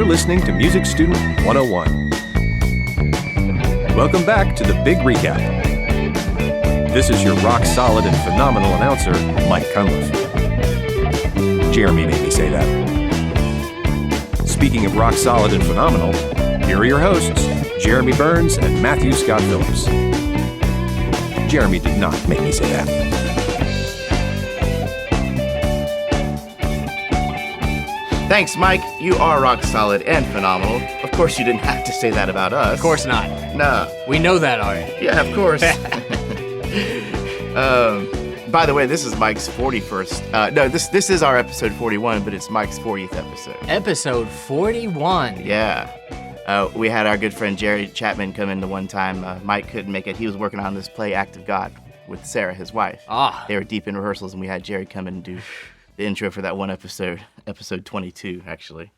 listening to Music Student 101. Welcome back to the Big Recap. This is your rock-solid and phenomenal announcer, Mike Cunliffe. Jeremy made me say that. Speaking of rock-solid and phenomenal, here are your hosts, Jeremy Burns and Matthew Scott Phillips. Jeremy did not make me say that. Thanks, Mike. You are rock solid and phenomenal. Of course, you didn't have to say that about us. Of course not. No. We know that already. Yeah, of course. By the way, this is Mike's 41st. No, this is our episode 41, but it's Mike's 40th episode. Episode 41. Yeah. We had our good friend Jerry Chapman come in the one time. Mike couldn't make it. He was working on this play, Act of God, with Sarah, his wife. They were deep in rehearsals, and we had Jerry come in and do the intro for that one episode 22, actually.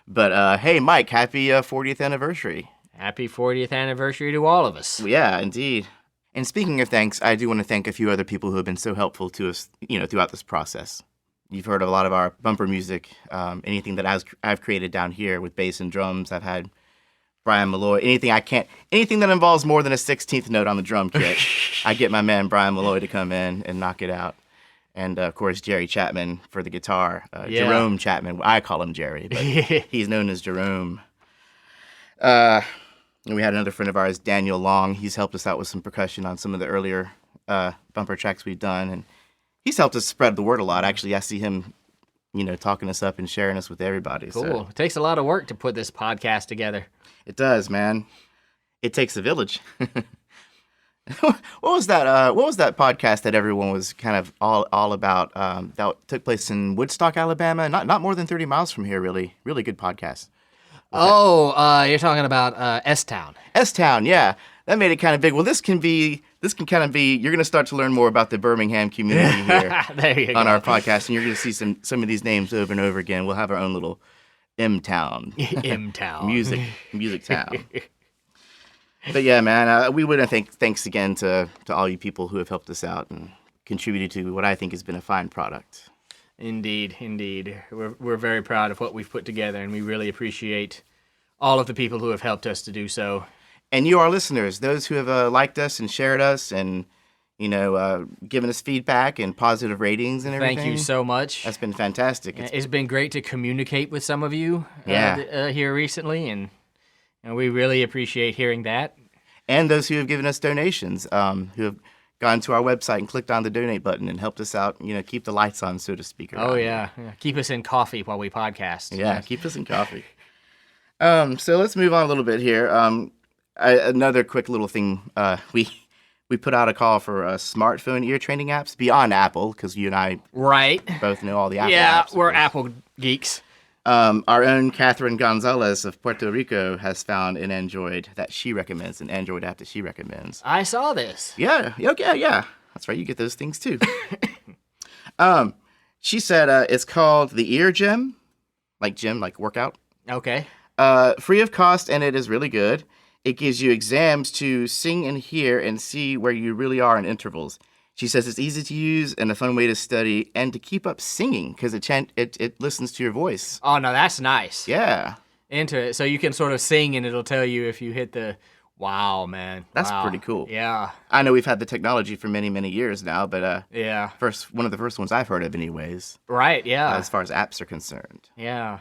But, hey, Mike, happy 40th anniversary. Happy 40th anniversary to all of us. Yeah, indeed. And speaking of thanks, I do want to thank a few other people who have been so helpful to us, throughout this process. You've heard of a lot of our bumper music, anything that I've created down here with bass and drums. I've had Brian Malloy, anything that involves more than a 16th note on the drum kit, I get my man Brian Malloy to come in and knock it out. And, of course, Jerry Chapman for the guitar. Jerome Chapman. I call him Jerry, but he's known as Jerome. And we had another friend of ours, Daniel Long. He's helped us out with some percussion on some of the earlier bumper tracks we've done. And he's helped us spread the word a lot. Actually, I see him, talking us up and sharing us with everybody. Cool. So. It takes a lot of work to put this podcast together. It does, man. It takes a village. What was that podcast that everyone was kind of all about? That took place in Woodstock, Alabama. Not more than 30 miles from here. Really good podcast. You're talking about S-Town. S-Town, yeah. That made it kind of big. Well, this can kind of be. You're going to start to learn more about the Birmingham community here there you on go. our podcast, and you're going to see some of these names over and over again. We'll have our own little M-Town, M-Town, music town. But yeah, man, we want to thanks again to all you people who have helped us out and contributed to what I think has been a fine product. Indeed. We're very proud of what we've put together, and we really appreciate all of the people who have helped us to do so. And you, our listeners, those who have liked us and shared us and, given us feedback and positive ratings and everything. Thank you so much. That's been fantastic. It's been great to communicate with some of you here recently, and we really appreciate hearing that. And those who have given us donations, who have gone to our website and clicked on the donate button and helped us out, keep the lights on, so to speak. Oh, yeah. Keep us in coffee while we podcast. Yeah, keep us in coffee. So let's move on a little bit here. Another quick little thing. We put out a call for smartphone ear training apps beyond Apple, because you and I both know all the Apple apps. Yeah, we're Apple geeks. Our own Catherine Gonzalez of Puerto Rico has found an Android that she recommends, an Android app that she recommends. I saw this. Yeah. That's right. You get those things too. She said it's called the Ear Gym, like workout. Okay. Free of cost, and it is really good. It gives you exams to sing and hear and see where you really are in intervals. She says it's easy to use and a fun way to study and to keep up singing because it listens to your voice. Oh, no, that's nice. Yeah. Into it. So you can sort of sing and it'll tell you if you hit the, wow, man. That's wow. pretty cool. Yeah. I know we've had the technology for many, many years now, but yeah. One of the first ones I've heard of anyways. Right, yeah. As far as apps are concerned. Yeah,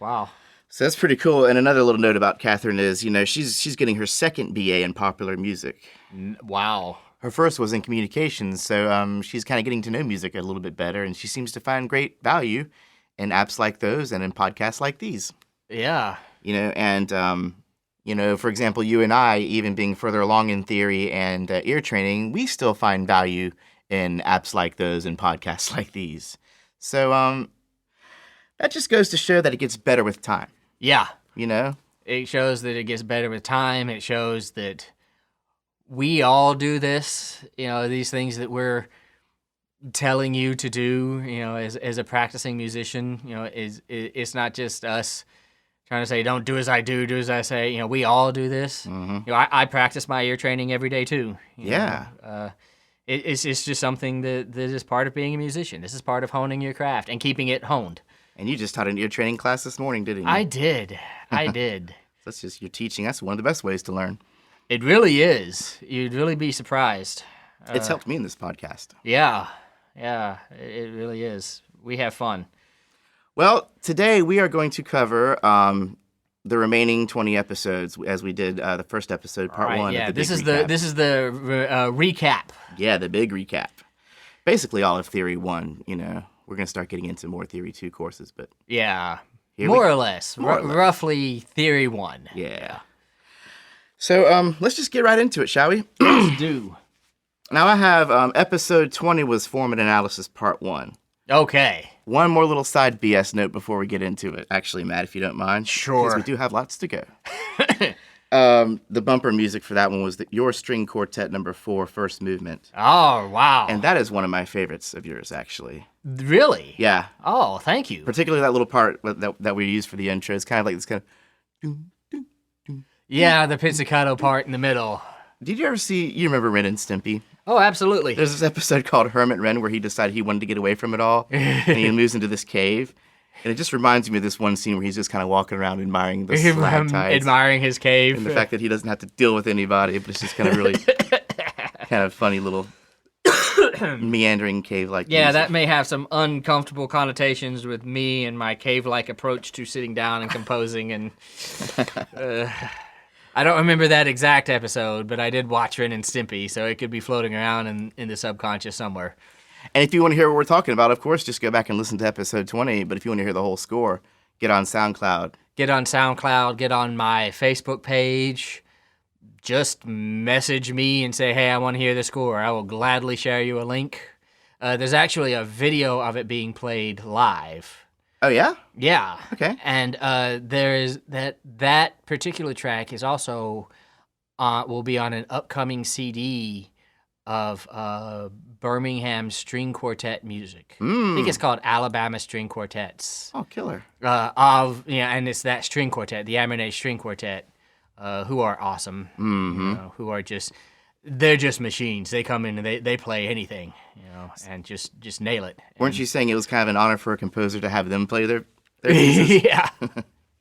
wow. So that's pretty cool. And another little note about Catherine is, she's getting her second BA in popular music. Wow. Her first was in communications, so she's kind of getting to know music a little bit better, and she seems to find great value in apps like those and in podcasts like these. Yeah. For example, you and I, even being further along in theory and ear training, we still find value in apps like those and podcasts like these. So that just goes to show that it gets better with time. Yeah. It shows that it gets better with time. It shows that we all do this, these things that we're telling you to do, as a practicing musician, it's not just us trying to say, don't do as I do as I say. We all do this. Mm-hmm. I practice my ear training every day too. Yeah. It's just something that is part of being a musician. This is part of honing your craft and keeping it honed. And you just taught an ear training class this morning, didn't you? I did. That's just your teaching. That's one of the best ways to learn. It really is. You'd really be surprised. It's helped me in this podcast. Yeah, it really is. We have fun. Well, today we are going to cover the remaining 20 episodes, as we did the first episode, part one. Yeah, of the this Big is Recap. the recap. Yeah, the Big Recap. Basically, all of Theory 1. You know, we're going to start getting into more Theory 2 courses, but Yeah, Here more we- or less, more or less. roughly Theory 1. yeah. So let's just get right into it, shall we? Let's do. Now I have episode 20 was Form and Analysis part 1. Okay. One more little side BS note before we get into it. Actually, Matt, if you don't mind. Sure. Because we do have lots to go. The bumper music for that one was Your String Quartet number 4, First Movement. Oh, wow. And that is one of my favorites of yours, actually. Really? Yeah. Oh, thank you. Particularly that little part that we used for the intro. It's kind of like this kind of... Yeah, the pizzicato part in the middle. Did you ever see... You remember Ren and Stimpy? Oh, absolutely. There's this episode called Hermit Ren where he decided he wanted to get away from it all. And he moves into this cave. And it just reminds me of this one scene where he's just kind of walking around admiring the stalactites. Admiring his cave. And the fact that he doesn't have to deal with anybody, but it's just kind of really kind of funny little meandering cave-like Yeah, music. that may have some uncomfortable connotations with me and my cave-like approach to sitting down and composing. And I don't remember that exact episode, but I did watch Ren and Stimpy, so it could be floating around in the subconscious somewhere. And if you want to hear what we're talking about, of course, just go back and listen to episode 20. But if you want to hear the whole score, get on SoundCloud. Get on SoundCloud, get on my Facebook page. Just message me and say, hey, I want to hear the score. I will gladly share you a link. There's actually a video of it being played live. Oh, yeah? Yeah. Okay. And there is that particular track is also will be on an upcoming CD of Birmingham string quartet music. I think it's called Alabama String Quartets. Oh, killer. And it's that string quartet, the Amernay String Quartet, who are awesome. Who are they're just machines. They come in and they play anything, and just nail it. Weren't you saying it was kind of an honor for a composer to have them play their pieces? Yeah.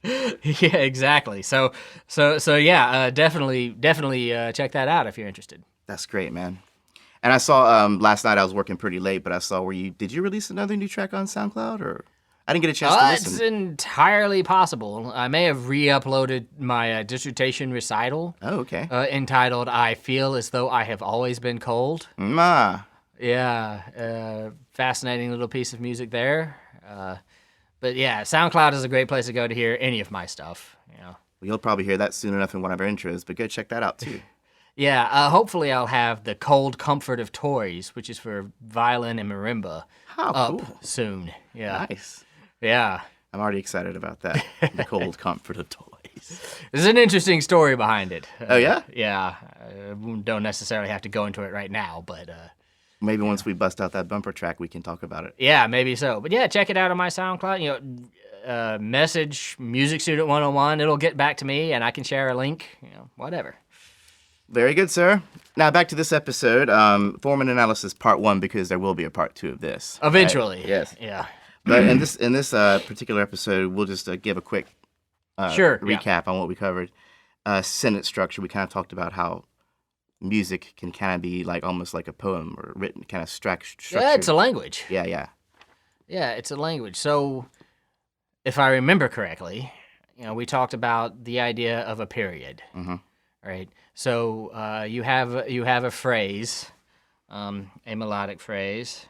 Yeah, exactly. So yeah, definitely check that out if you're interested. That's great, man. And I saw last night, I was working pretty late, but I saw did you release another new track on SoundCloud, or I didn't get a chance to It's listen? entirely possible. I may have re-uploaded my dissertation recital Oh, okay. entitled "I Feel as Though I Have Always Been Cold." Yeah, fascinating little piece of music there. But yeah, SoundCloud is a great place to go to hear any of my stuff. Well, you'll probably hear that soon enough in one of our intros, but go check that out too. Yeah, hopefully I'll have the Cold Comfort of Toys, which is for violin and marimba, up Cool. soon. Yeah, Nice. yeah. I'm already excited about that. The cold comfort of toys. There's an interesting story behind it. Oh, yeah? Yeah. Don't necessarily have to go into it right now, but Maybe once we bust out that bumper track, we can talk about it. yeah, maybe so. But yeah, check it out on my SoundCloud. Message Music Student 101. It'll get back to me, and I can share a link. Whatever. Very good, sir. Now back to this episode, Form and Analysis Part 1, because there will be a Part 2 of this. right? Eventually. Yes. Yeah. But in this particular episode, we'll just give a quick Sure. Yeah. recap on what we covered. Sentence structure, we kind of talked about how music can kind of be like almost like a poem or written kind of structure. Yeah, it's a language. Yeah. Yeah, it's a language. So, if I remember correctly, we talked about the idea of a period. Mhm. Right. So you have a phrase, a melodic phrase.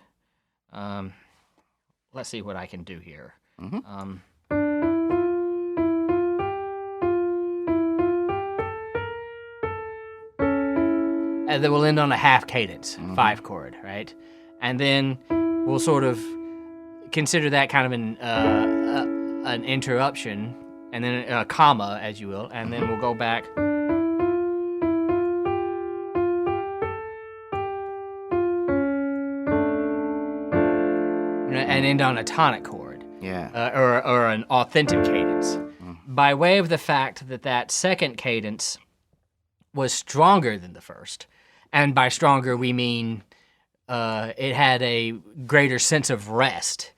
Let's see what I can do here. Mhm. And then we'll end on a half cadence, 5-chord, right? And then we'll sort of consider that kind of an interruption, and then a comma, as you will, and then we'll go back. And end on a tonic chord. Yeah. Or an authentic cadence. By way of the fact that second cadence was stronger than the first. And by stronger, we mean it had a greater sense of rest.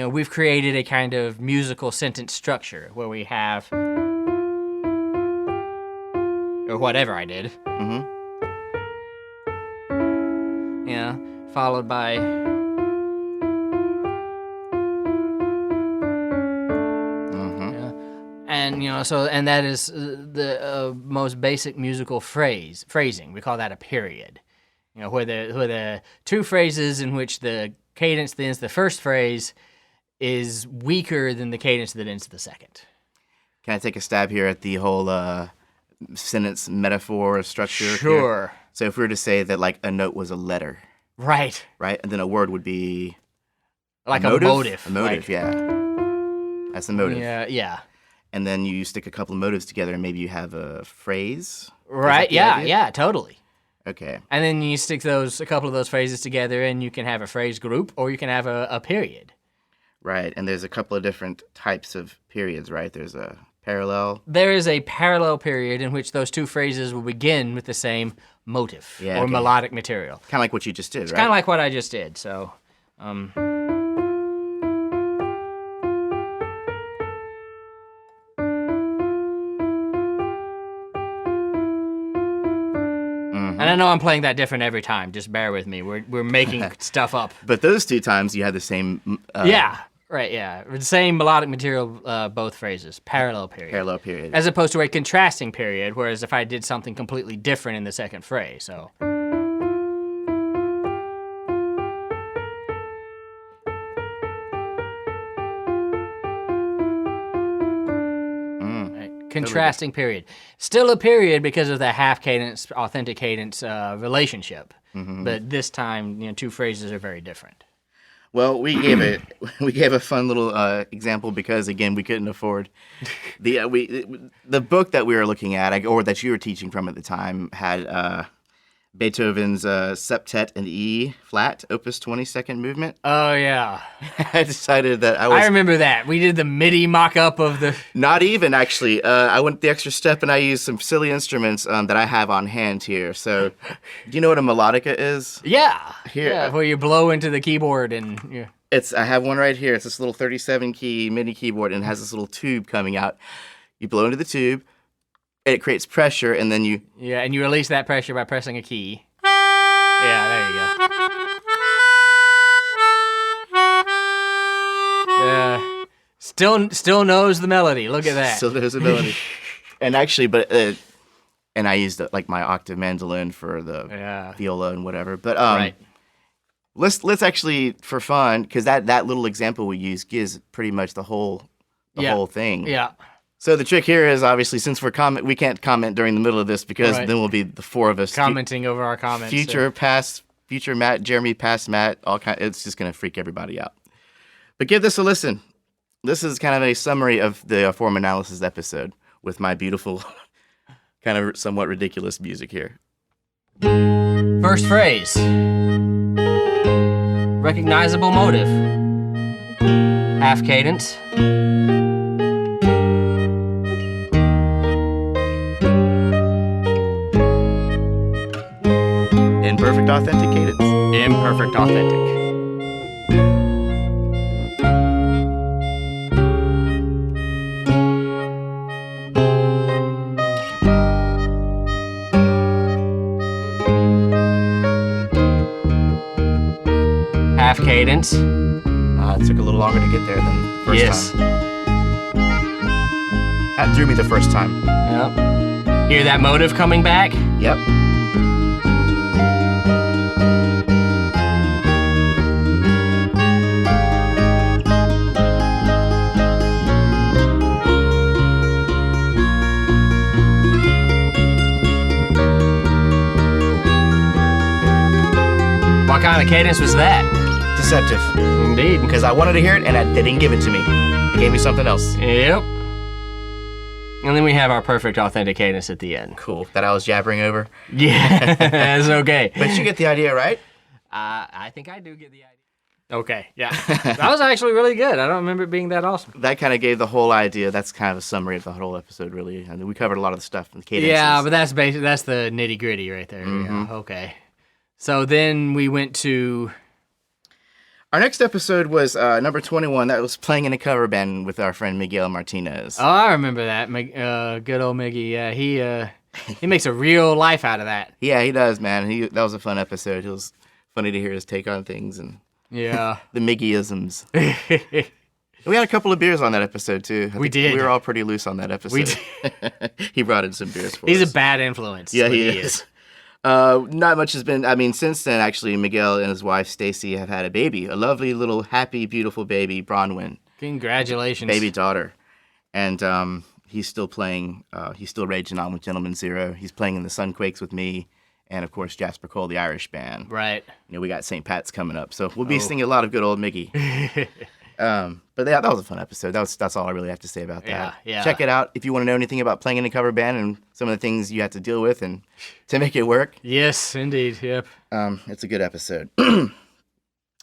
we've created a kind of musical sentence structure where we have, or whatever I did. Mm-hmm. Followed by. And and that is the most basic musical phrasing. We call that a period. Where the two phrases in which the cadence that ends the first phrase is weaker than the cadence that ends the second. Can I take a stab here at the whole sentence metaphor structure? Sure. Here? So if we were to say that like a note was a letter, right, and then a word would be like a motive. A motive, yeah. That's the motive. Yeah. And then you stick a couple of motives together, and maybe you have a phrase. Right. Yeah. Totally. Okay. And then you stick a couple of those phrases together, and you can have a phrase group, or you can have a period. Right. And there's a couple of different types of periods, right? There's a parallel. There is a parallel period in which those two phrases will begin with the same motive or melodic material. Kind of like what you just did, it's right? Kind of like what I just did. So. And I know I'm playing that different every time. Just bear with me. We're making stuff up. But those two times you had the same. Yeah. The same melodic material, both phrases. Parallel period. Parallel period. As opposed to a contrasting period, whereas if I did something completely different in the second phrase, so. Contrasting period. Still a period because of the half cadence, authentic cadence relationship. Mm-hmm. But this time, two phrases are very different. Well, we gave a fun little example because again we couldn't afford the book that we were looking at or that you were teaching from at the time had Beethoven's Septet in E flat, Opus 20, second movement. Oh yeah. I decided that I remember that. We did the MIDI mock-up of the. Not even actually. I went the extra step and I used some silly instruments that I have on hand here. So, do you know what a melodica is? Yeah. Here. Yeah, where you blow into the keyboard and. Yeah. I have one right here. It's this little 37 key MIDI keyboard and it has this little tube coming out. You blow into the tube. It creates pressure, and then you... Yeah, and you release that pressure by pressing a key. Yeah, there you go. Yeah. Still knows the melody. Look at that. Still knows the melody. And actually, and I used like my octave mandolin for the viola and whatever. But right. Let's actually, for fun, because that little example we use gives pretty much the whole thing. Yeah. So the trick here is obviously since we can't comment during the middle of this because then we'll be the four of us commenting over our comments. Future Matt, Jeremy, past Matt, it's just gonna freak everybody out. But give this a listen. This is kind of a summary of the form analysis episode with my beautiful, kind of somewhat ridiculous music here. First phrase. Recognizable motive. Half cadence. Imperfect authentic cadence. Imperfect authentic. Half cadence. It took a little longer to get there than the first time. That threw me the first time. Yep. Hear that motive coming back? Yep. What kind of cadence was that? Deceptive. Indeed. Because I wanted to hear it, and they didn't give it to me. They gave me something else. Yep. And then we have our perfect authentic cadence at the end. Cool. That I was jabbering over? Yeah, that's okay. But you get the idea, right? I think I do get the idea. Okay, yeah. That was actually really good. I don't remember it being that awesome. That kind of gave the whole idea. That's kind of a summary of the whole episode, really. I mean, we covered a lot of the stuff in the cadences. Yeah, but that's the nitty-gritty right there. Mm-hmm. Yeah, okay. So then we went to... Our next episode was number 21. That was playing in a cover band with our friend Miguel Martinez. Oh, I remember that. Good old Miggy. Yeah, he makes a real life out of that. Yeah, he does, man. That was a fun episode. It was funny to hear his take on things and Yeah. the Miggyisms. We had a couple of beers on that episode, too. We did. We were all pretty loose on that episode. We did. He brought in some beers for us. He's a bad influence. Yeah, he is. Not much has been, since then, actually, Miguel and his wife, Stacy, have had a baby. A lovely little, happy, beautiful baby, Bronwyn. Congratulations. Baby daughter. And he's still playing, he's still raging on with Gentleman Zero. He's playing in the Sunquakes with me. And, of course, Jasper Cole, the Irish band. Right. We got St. Pat's coming up. So we'll be singing a lot of good old Miggy. But that was a fun episode. That's all I really have to say about that. Yeah. Check it out if you want to know anything about playing in a cover band and some of the things you have to deal with and to make it work. Yes, indeed. Yep. It's a good episode.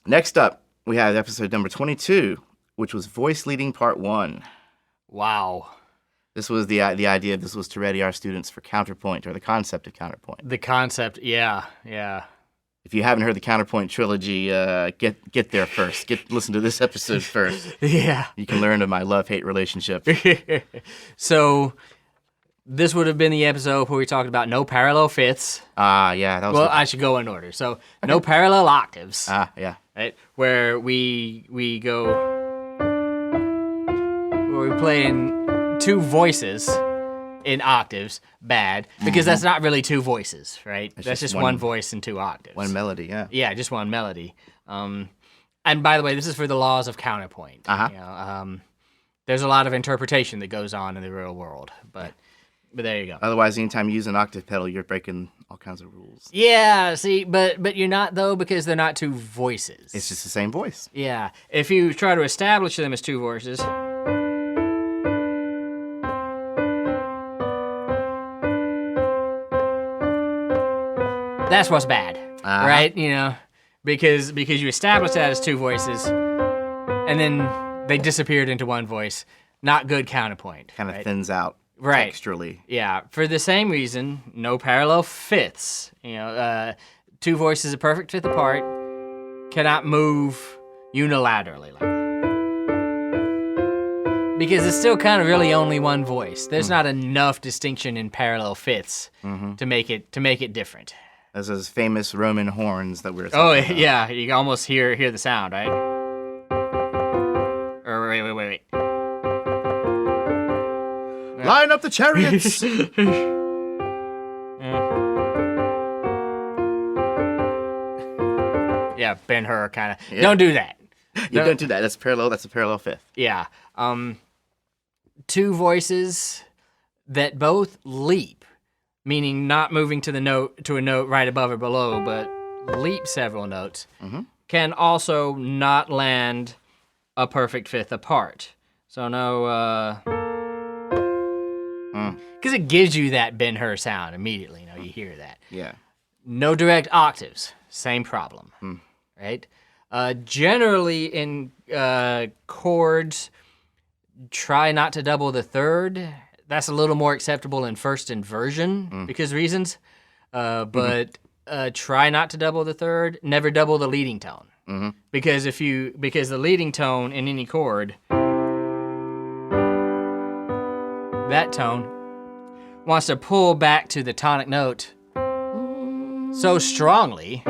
Next up, we have episode number 22, which was voice leading part 1. Wow. This was the idea. This was to ready our students for counterpoint, or the concept of counterpoint. The concept, yeah. If you haven't heard the Counterpoint trilogy, get there first. Listen to this episode first. Yeah. You can learn of my love-hate relationship. So, this would have been the episode where we talked about no parallel fifths. Yeah. That was I should go in order. So, no parallel octaves. Yeah. Right? Where we go... Where we play in two voices in octaves, bad, because that's not really two voices, right? That's just one voice in two octaves. One melody, yeah. Yeah, just one melody. And by the way, this is for the laws of counterpoint. There's a lot of interpretation that goes on in the real world, but there you go. Otherwise, anytime you use an octave pedal, you're breaking all kinds of rules. Yeah, see, but you're not, though, because they're not two voices. It's just the same voice. Yeah. If you try to establish them as two voices... That's what's bad, right? Because you established that as two voices, and then they disappeared into one voice. Not good counterpoint. Kind of thins out texturally. Yeah. For the same reason, no parallel fifths. Two voices a perfect fifth apart cannot move unilaterally like that. Because it's still kind of really only one voice. There's not enough distinction in parallel fifths to make it different. As those famous Roman horns that we were talking about. Yeah, you can almost hear the sound, right? Or wait. Line up the chariots! Yeah, Ben-Hur kind of. Yeah. Don't do that. Don't do that. That's a parallel fifth. Yeah. Two voices that both leap. Meaning not moving to a note right above or below, but leap several notes, can also not land a perfect fifth apart. So no, because it gives you that Ben-Hur sound immediately. You hear that. Yeah. No direct octaves, same problem, right? Generally in chords, try not to double the third. That's a little more acceptable in first inversion because reasons, but try not to double the third. Never double the leading tone because the leading tone in any chord, that tone wants to pull back to the tonic note so strongly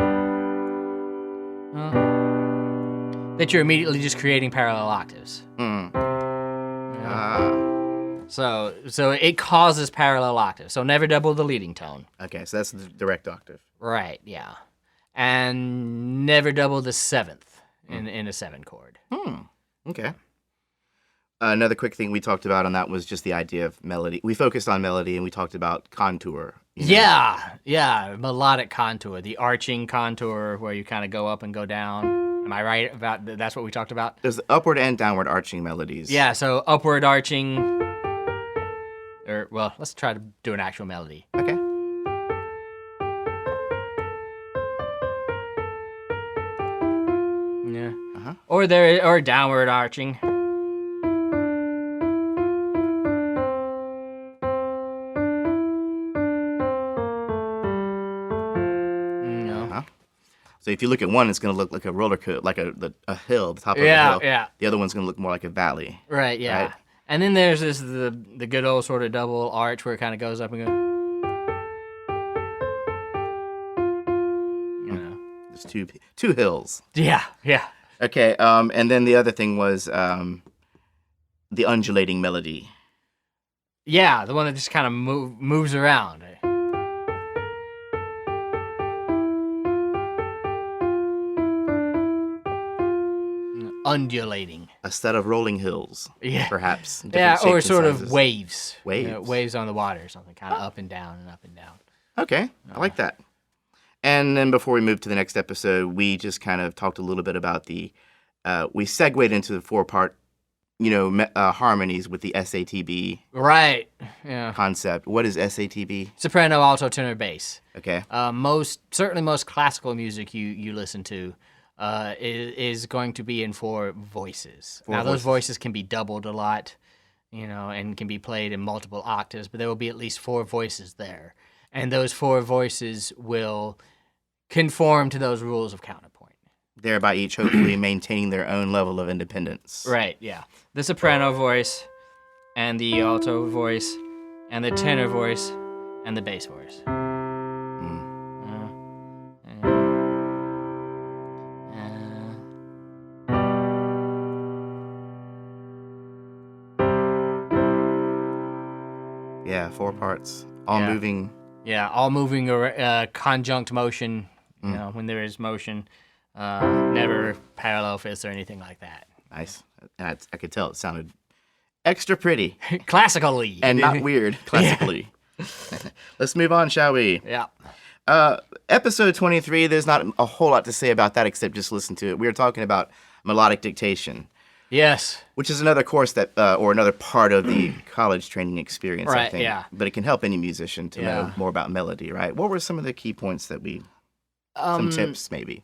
that you're immediately just creating parallel octaves. So it causes parallel octaves. So never double the leading tone. Okay, so that's the direct octave. Right, yeah. And never double the seventh in a 7 chord. Okay. Another quick thing we talked about on that was just the idea of melody. We focused on melody and we talked about contour. Yeah, melodic contour, the arching contour where you kind of go up and go down. Am I right about that's what we talked about? There's upward and downward arching melodies. Yeah, so upward arching, let's try to do an actual melody. Okay. Yeah. Or downward arching. So if you look at one, it's going to look like a roller coaster, like a hill, the top of a Yeah, hill. yeah. The other one's going to look more like a valley. Right, yeah. Right? And then there's the good old sort of double arch where it kind of goes up and goes. You know. There's two hills. Yeah, yeah. Okay, and then the other thing was the undulating melody. Yeah, the one that just kind of moves around. Undulating. A set of rolling hills, Yeah. perhaps. Yeah, different or shapes and sort of sizes. waves. Waves. Waves on the water or something, kind of up and down and up and down. Okay, I like that. And then before we move to the next episode, we just kind of talked a little bit about we segued into the 4-part, harmonies with the SATB Right, yeah. concept. What is SATB? Soprano, alto, tenor, bass. Okay. Certainly most classical music you listen to is going to be in 4 voices. Now, those voices can be doubled a lot, and can be played in multiple octaves, but there will be at least 4 voices there. And those 4 voices will conform to those rules of counterpoint. Thereby each hopefully maintaining their own level of independence. Right, yeah. The soprano voice, and the alto voice, and the tenor voice, and the bass voice. Yeah, 4 parts. All Yeah. moving. Yeah, all moving conjunct motion, when there is motion, never parallel fifths or anything like that. Nice. And I could tell it sounded extra pretty. Classically. And not weird, classically. Let's move on, shall we? Yeah. Episode 23, there's not a whole lot to say about that except just listen to it. We were talking about melodic dictation. Yes. Which is another course that, or another part of the college training experience, I Right, think. yeah. But it can help any musician to know Yeah. more about melody, right? What were some of the key points that some tips maybe?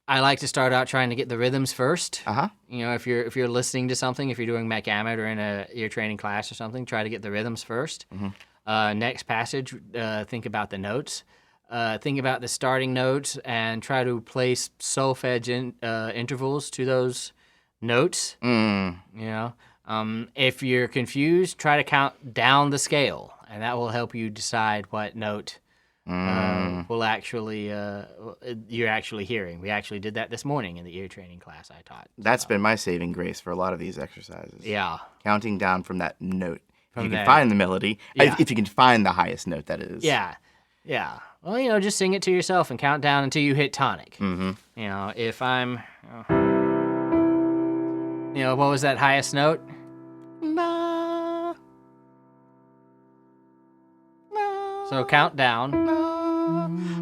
I like to start out trying to get the rhythms first. Uh-huh. If you're listening to something, if you're doing McAmmett or in a ear training class or something, try to get the rhythms first. Next passage, think about the notes. Think about the starting notes and try to place solfege intervals to those notes. If you're confused, try to count down the scale, and that will help you decide what note will actually you're actually hearing. We actually did that this morning in the ear training class I taught. That's been my saving grace for a lot of these exercises. Yeah. Counting down from that note. If you can there. find the melody. Yeah. If you can find the highest note, that is. Yeah. Yeah. Well, just sing it to yourself and count down until you hit tonic. Mm-hmm. If I'm... what was that highest note? Na, na, So count down.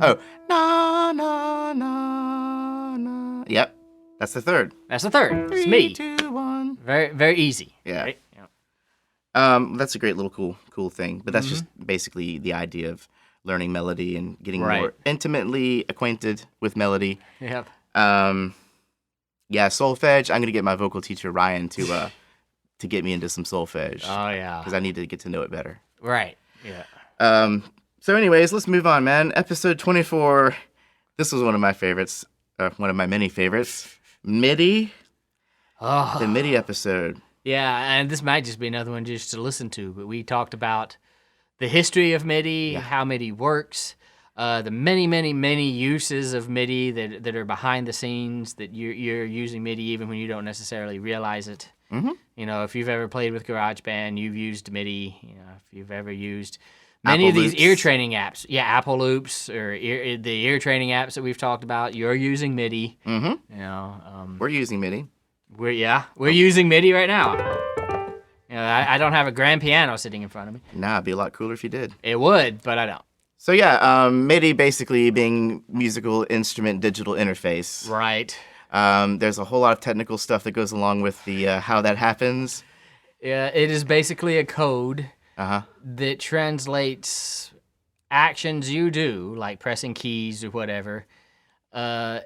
Oh. Na, na, na, na. Yep. That's the third. That's the third. It's 3, me. 2, 1. Very, very easy. Yeah. Right? Yeah. That's a great little cool thing. But that's just basically the idea of learning melody and getting Right. more intimately acquainted with melody. Yep. Yeah, solfege. I'm gonna get my vocal teacher Ryan to get me into some solfege Oh, yeah. because I need to get to know it better. Right. Yeah. So, anyways, let's move on, man. Episode 24. This was one of my favorites. One of my many favorites. MIDI. Oh. The MIDI episode. Yeah, and this might just be another one just to listen to, but we talked about the history of MIDI, how MIDI works, the many, many, many uses of MIDI that are behind the scenes, that you're using MIDI even when you don't necessarily realize it. Mm-hmm. If you've ever played with GarageBand, you've used MIDI. If you've ever used many of these ear training apps, Apple Loops or the ear training apps that we've talked about, you're using MIDI. Mm-hmm. We're using MIDI. We're using MIDI right now. I don't have a grand piano sitting in front of me. Nah, it'd be a lot cooler if you did. It would, but I don't. So yeah, MIDI basically being musical instrument digital interface. Right. There's a whole lot of technical stuff that goes along with the how that happens. Yeah, it is basically a code Uh-huh. that translates actions you do, like pressing keys or whatever,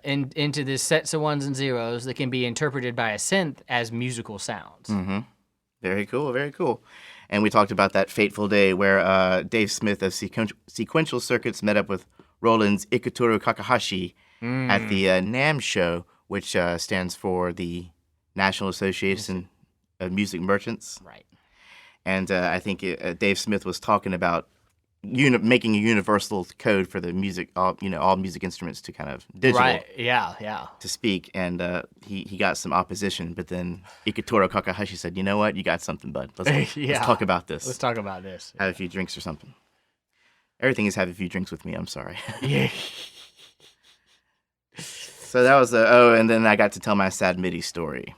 into the sets of ones and zeros that can be interpreted by a synth as musical sounds. Mm-hmm. Very cool, very cool. And we talked about that fateful day where Dave Smith of Sequential Circuits met up with Roland's Iketoro Kakahashi at the NAMM show, which stands for the National Association of Music Merchants. Right. And I think Dave Smith was talking about making a universal code for the music, all music instruments to kind of digital. Right. Yeah. To speak, and he got some opposition, but then Ikitoro Kakahashi said, "You know what? You got something, bud. Let's talk about this. Let's talk about this. Have a few drinks or something." Everything is have a few drinks with me. I'm sorry. Yeah. So that was and then I got to tell my sad MIDI story.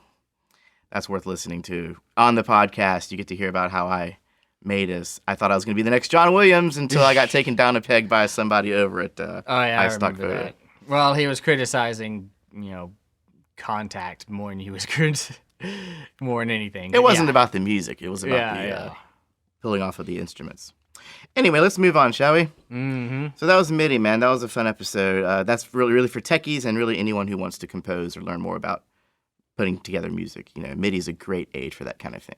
That's worth listening to. On the podcast, you get to hear about how I I thought I was going to be the next John Williams until I got taken down a peg by somebody over at I remember that. Well, he was criticizing, contact more than he was more than anything. It wasn't about the music. It was about pulling off of the instruments. Anyway, let's move on, shall we? Mm-hmm. So that was MIDI, man. That was a fun episode. That's really for techies and really anyone who wants to compose or learn more about putting together music. MIDI is a great age for that kind of thing.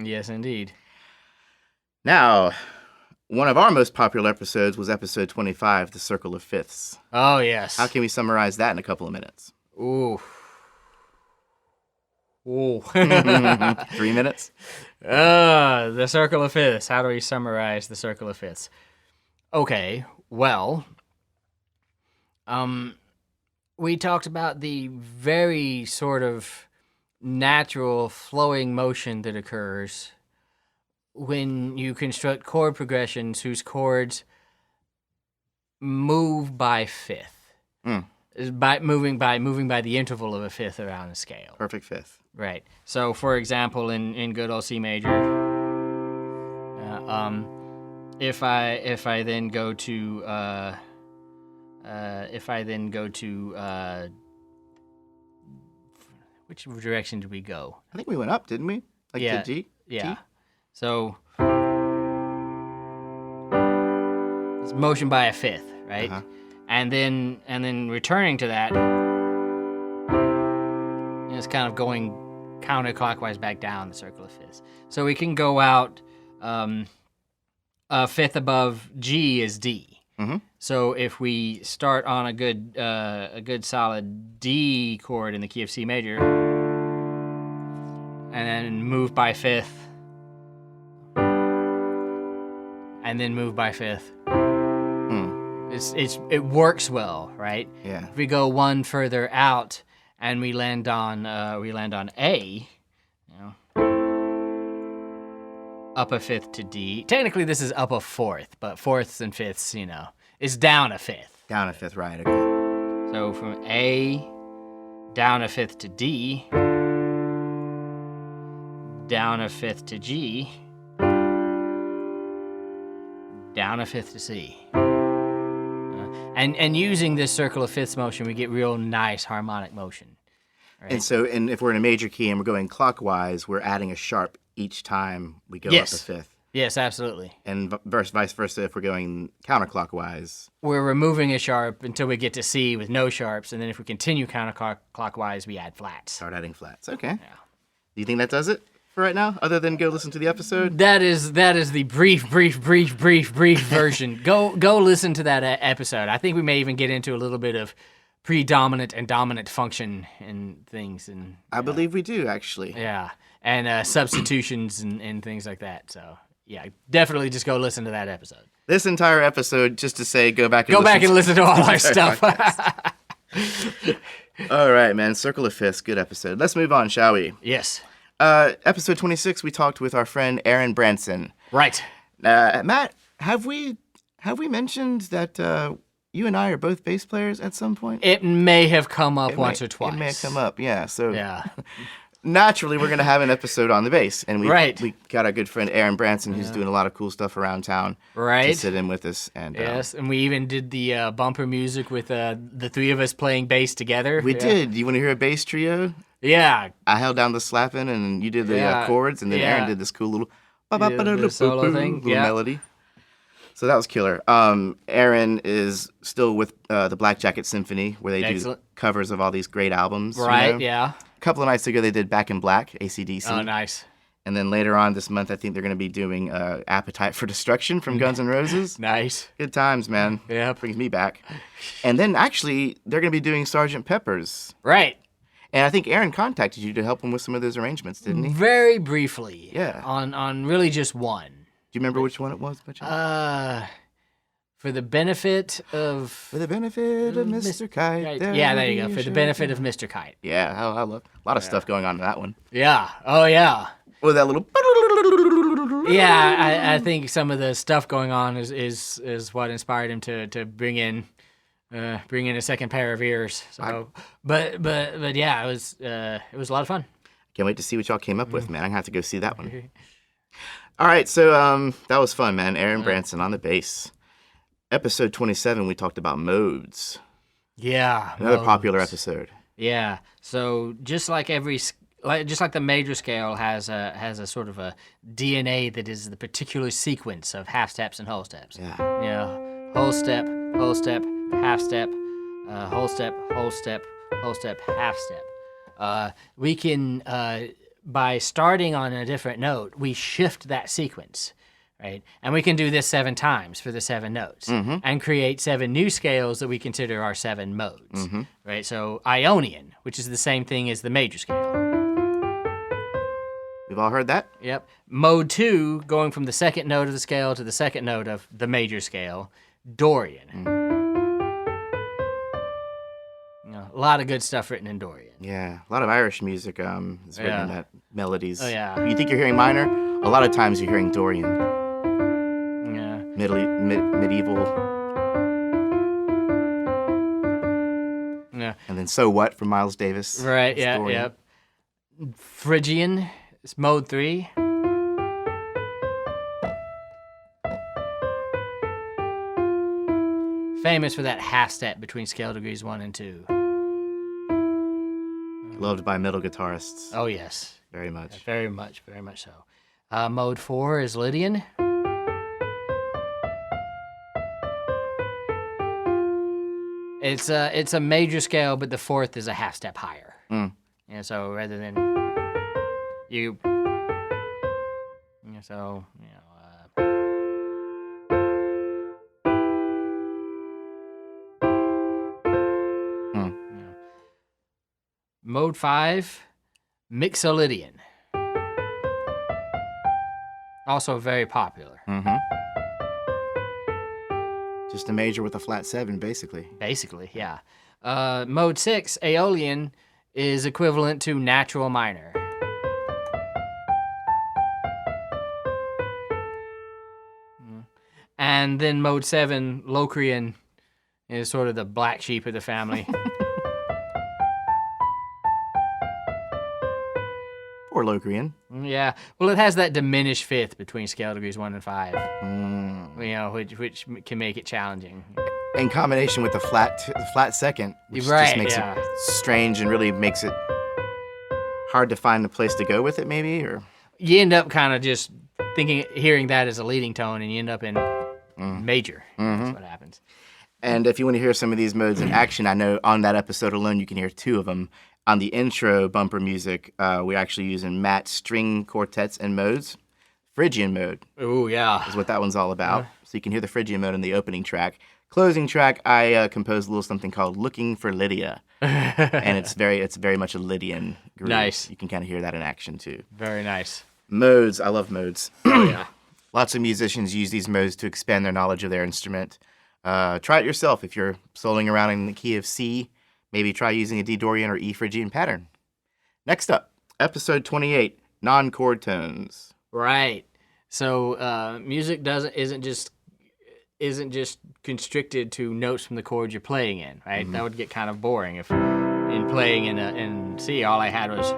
Yes, indeed. Now, one of our most popular episodes was episode 25, The Circle of Fifths. Oh, yes. How can we summarize that in a couple of minutes? Ooh. 3 minutes? The Circle of Fifths. How do we summarize the Circle of Fifths? Okay, well, we talked about the very sort of natural flowing motion that occurs when you construct chord progressions whose chords move by fifth. By moving by the interval of a fifth around the scale. Perfect fifth. Right. So, for example, in good old C major, if I then go to which direction did we go? I think we went up, didn't we? To G? Yeah. T? So it's motion by a fifth, right? Uh-huh. And then returning to that, it's kind of going counterclockwise back down the circle of fifths. So we can go out a fifth above G is D. Mm-hmm. So if we start on a good solid D chord in the key of C major, and then move by fifth, and then move by fifth. It works well, right? Yeah. If we go one further out and we land on A, up a fifth to D. Technically, this is up a fourth, but fourths and fifths, is down a fifth. Down a fifth, right? Okay. So from A down a fifth to D, down a fifth to G, down a fifth to C. And using this circle of fifths motion, we get real nice harmonic motion. Right? And if we're in a major key and we're going clockwise, we're adding a sharp each time we go up a fifth. Yes, absolutely. And vice versa, if we're going counterclockwise, we're removing a sharp until we get to C with no sharps, and then if we continue counterclockwise, we add flats. Start adding flats. Okay. Yeah. Do you think that does it for right now, other than go listen to the episode? That is the brief version. Go listen to that episode. I think we may even get into a little bit of predominant and dominant function and things. And I believe we do, actually. Yeah, and substitutions and things like that. So yeah, definitely just go listen to that episode. This entire episode, just to say, go back and listen to all our stuff. All right, man. Circle of Fifths, good episode. Let's move on, shall we? Yes. Episode 26, we talked with our friend Aaron Branson. Right. Matt, have we mentioned that you and I are both bass players at some point? It may have come up once or twice. It may have come up, yeah. So yeah. Naturally, we're going to have an episode on the bass. And we got our good friend Aaron Branson, who's doing a lot of cool stuff around town. Right. To sit in with us. And yes, and we even did the bumper music with the three of us playing bass together. We did. You want to hear a bass trio? Yeah. I held down the slapping, and you did the chords, and then Aaron did this cool little solo thing. Melody. So that was killer. Aaron is still with the Black Jacket Symphony, where they do covers of all these great albums. Right, yeah. A couple of nights ago, they did Back in Black, AC/DC. Oh, nice. And then later on this month, I think they're going to be doing Appetite for Destruction from Guns N' Roses. Nice. Good times, man. Yeah. Brings me back. And then actually, they're going to be doing Sgt. Pepper's. Right. And I think Aaron contacted you to help him with some of those arrangements, didn't he? Very briefly. Yeah. On really just one. Do you remember which one it was? For the benefit of... For the benefit of Mr. Kite. Right. Yeah, there you go. For the benefit of Mr. Kite. Yeah, I love a lot of stuff going on in that one. Yeah. Oh, yeah. With that little... Yeah, I think some of the stuff going on is what inspired him to bring in a second pair of ears. So, but yeah, it was a lot of fun. Can't wait to see what y'all came up with, man. I'm gonna have to go see that one. All right, so that was fun, man. Aaron Branson on the bass. Episode 27, we talked about modes. Yeah, Another modes. popular episode. Yeah. So just like the major scale has a sort of a DNA that is the particular sequence of half steps and whole steps. Yeah. You know, whole step, half step, whole step, whole step, half step. We can by starting on a different note, we shift that sequence. Right, and we can do this 7 times for the 7 notes, and create 7 new scales that we consider our 7 modes. Right, so Ionian, which is the same thing as the major scale. We've all heard that? Yep. Mode 2, going from the second note of the scale to the second note of the major scale, Dorian. You know, a lot of good stuff written in Dorian. Yeah, a lot of Irish music is written in that melodies. Oh, yeah. You think you're hearing minor? A lot of times you're hearing Dorian. Yeah. Medieval. Yeah. And then So What from Miles Davis. Right, It's yeah, Dorian. yeah. Phrygian is mode 3. Famous for that half step between scale degrees 1 and 2. Loved by metal guitarists. Oh, yes. Very much. Very much so. Mode 4 is Lydian. It's a major scale, but the 4th is a half step higher. Yeah, so rather than you, yeah, so Mode 5, Mixolydian. Also very popular. Just a major with a flat 7, basically. Basically, yeah. Mode 6, Aeolian, is equivalent to natural minor. And then mode 7, Locrian, is sort of the black sheep of the family. Or Locrian. Yeah, well, it has that diminished fifth between scale degrees 1 and 5. You know, which can make it challenging. In combination with the flat second, which Right, just makes yeah. it strange and really makes it hard to find a place to go with it, maybe, or You end up kind of just hearing that as a leading tone, and you end up in major. That's what happens. And if you want to hear some of these modes in action, I know on that episode alone you can hear 2 of them. On the intro bumper music, we're actually using Matt's string quartets and modes. Phrygian mode Oh yeah. is what that one's all about. So you can hear the Phrygian mode in the opening track. Closing track, I composed a little something called "Looking for Lydia," and it's very much a Lydian groove. Nice. You can kind of hear that in action too. Very nice. Modes, I love modes. Oh yeah. Lots of musicians use these modes to expand their knowledge of their instrument. Try it yourself. If you're soloing around in the key of C, maybe try using a D Dorian or E Phrygian pattern. Next up, episode 28, non-chord tones. Right. So music isn't just constricted to notes from the chord you're playing in, right? That would get kind of boring if in playing in C all I had was.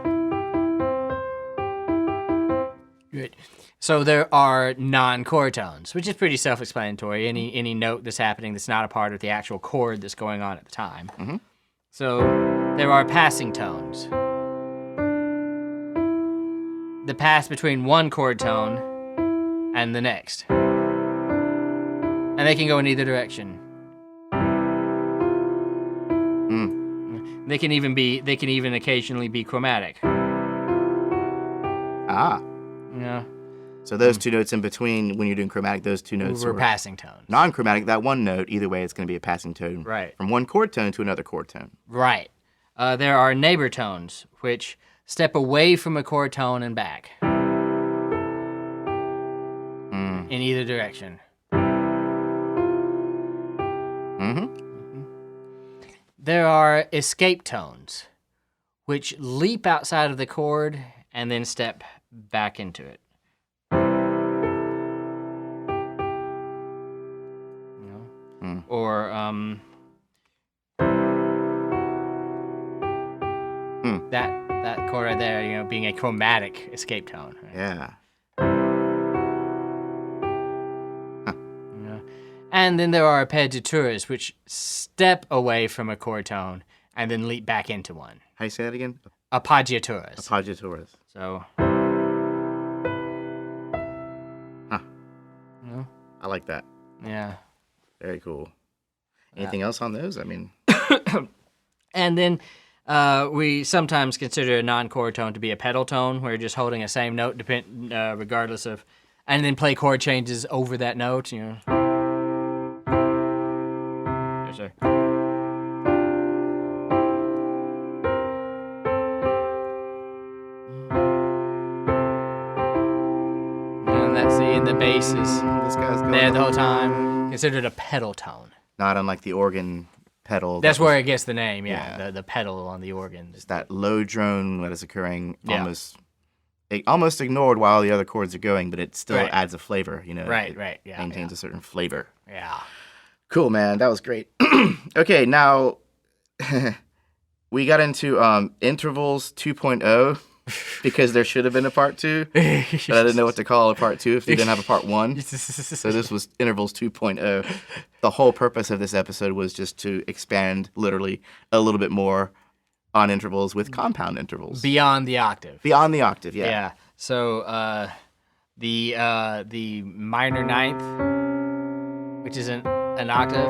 Good. So there are non-chord tones, which is pretty self-explanatory. Any note that's happening that's not a part of the actual chord that's going on at the time. So there are passing tones. The pass between one chord tone and the next. And they can go in either direction. They can even occasionally be chromatic. Ah. Yeah. So those two notes in between, when you're doing chromatic, those two notes We're are passing tones. non-chromatic. That one note, either way, it's going to be a passing tone Right. from one chord tone to another chord tone. Right. There are neighbor tones, which step away from a chord tone and back. In either direction. There are escape tones, which leap outside of the chord and then step back into it. Or that chord right there, being a chromatic escape tone. Right? Yeah. And then there are arpeggiaturas, which step away from a chord tone and then leap back into one. How you say that again? Arpeggiaturas. Appoggiaturas. So. I like that. Yeah. Very cool. Anything else on those? I mean. And then we sometimes consider a non-chord tone to be a pedal tone, where you're just holding a same note regardless of, and then play chord changes over that note. Yes, sir. And that's the bass is This guy's going there the whole time. Considered a pedal tone. Not unlike the organ pedal. That's where it gets the name, yeah. The pedal on the organ. It's that low drone that is occurring almost ignored while the other chords are going, but it still adds a flavor, Right, It yeah. maintains a certain flavor. Yeah. Cool, man. That was great. Okay, now we got into intervals 2.0 because there should have been a part 2, but I didn't know what to call a part 2 if they didn't have a part 1. So this was intervals 2.0. The whole purpose of this episode was just to expand literally a little bit more on intervals with compound intervals. Beyond the octave. Beyond the octave, yeah. Yeah. So the minor ninth, which is an octave,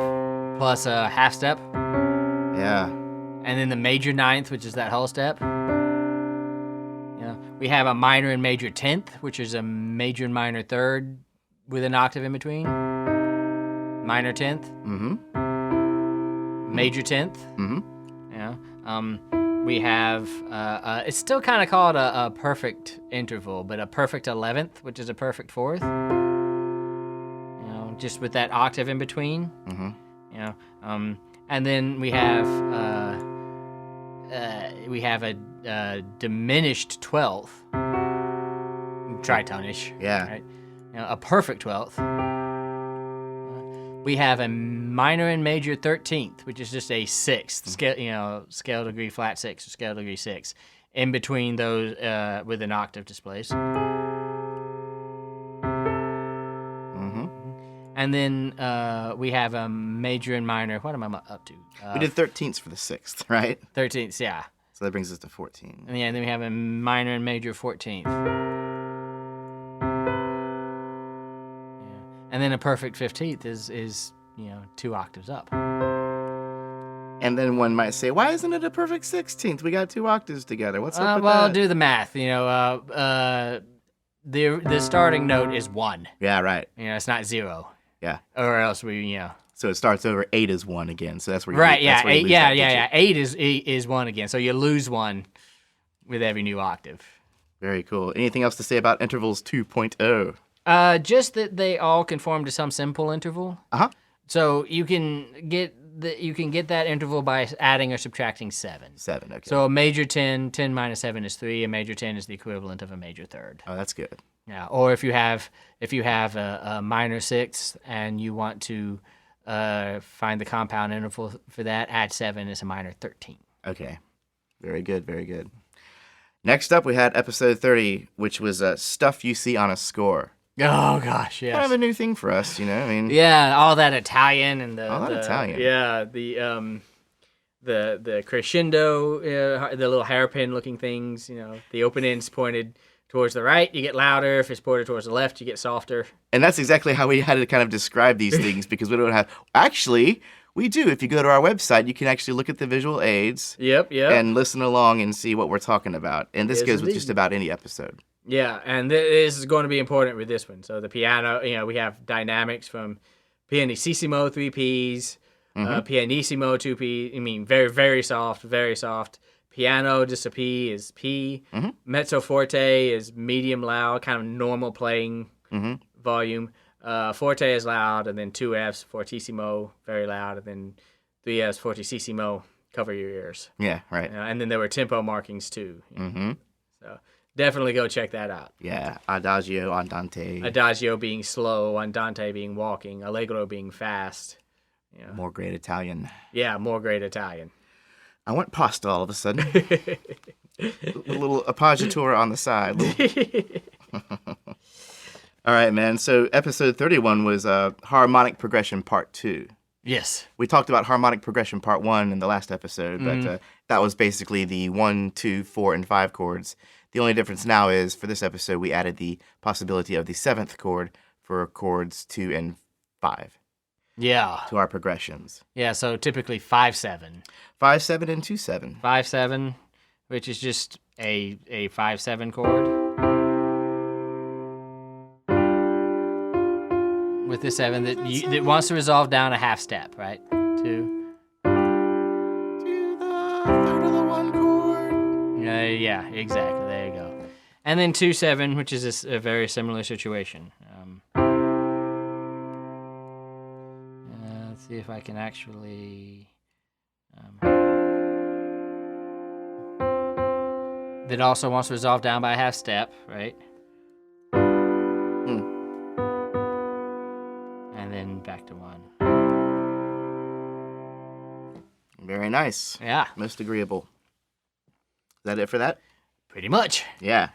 plus a half step. Yeah. And then the major ninth, which is that whole step. We have a minor and major 10th, which is a major and minor third with an octave in between. Minor 10th. Major 10th. We have, it's still kind of called a perfect interval, but a perfect 11th, which is a perfect 4th. Just with that octave in between. And then we have a diminished 12th, tritone-ish. Yeah. Right? A perfect 12th. We have a minor and major 13th, which is just a 6th scale degree flat 6 or scale degree 6, in between those with an octave displaced. And then we have a major and minor. What am I up to? We did 13ths for the 6th, right? 13th, yeah. So that brings us to 14. And then we have a minor and major 14th. And then a perfect 15th is 2 octaves up. And then one might say, why isn't it a perfect 16th? We got 2 octaves together. What's up with that? Do the math. The starting note is 1. Yeah, right. It's not 0. Yeah. Or else we. So it starts over 8 is 1 again. So that's where you right. Yeah. That's where you 8. lose Yeah. that Yeah. digit. Yeah. 8 is 1 again. So you lose 1 with every new octave. Very cool. Anything else to say about intervals 2.0? Just that they all conform to some simple interval. So you can get that interval by adding or subtracting 7. 7. Okay. So a major 10 minus 7 is 3. A major 10 is the equivalent of a major third. Oh, that's good. Yeah. Or if you have a minor 6th and you want to find the compound interval for that, add 7 is a minor 13. Okay. Very good. Very good. Next up, we had episode 30, which was stuff you see on a score. Oh gosh, yes. Kind of a new thing for us, I mean. Yeah, all that Italian and Italian. Yeah, the crescendo, the little hairpin looking things. The open end's pointed towards the right, you get louder. If it's pointed towards the left, you get softer. And that's exactly how we had to kind of describe these things because we don't have. Actually, we do. If you go to our website, you can actually look at the visual aids. Yep. And listen along and see what we're talking about. And this goes with just about any episode. Yeah, and this is going to be important with this one. So the piano, we have dynamics from pianissimo 3Ps, pianissimo 2P. I mean, very, very soft, very soft. Piano, just a P, is P. Mezzo forte is medium loud, kind of normal playing volume. Forte is loud, and then 2Fs, fortissimo, very loud, and then 3Fs, fortissimo, cover your ears. Yeah, right. And then there were tempo markings too. So definitely go check that out. Yeah, adagio, andante. Adagio being slow, andante being walking, allegro being fast. More great Italian. Yeah, more great Italian. I want pasta all of a sudden. A little appoggiatura on the side. All right, man. So episode 31 was harmonic progression part 2. Yes. We talked about harmonic progression part 1 in the last episode, but that was basically the 1, 2, 4, and 5 chords. The only difference now is, for this episode, we added the possibility of the 7th chord for chords 2 and 5. Yeah. To our progressions. Yeah, so typically 5/7. 5/7 and 2/7. 5/7, which is just a 5/7 chord. With the 7 that wants to resolve down a half step, right? 2. To the third of the 1 chord. Yeah, exactly. There you go. And then 2/7, which is a very similar situation. Let's see if I can actually. That also wants to resolve down by a half step, right? And then back to 1. Very nice. Yeah. Most agreeable. Is that it for that? Pretty much. Yeah.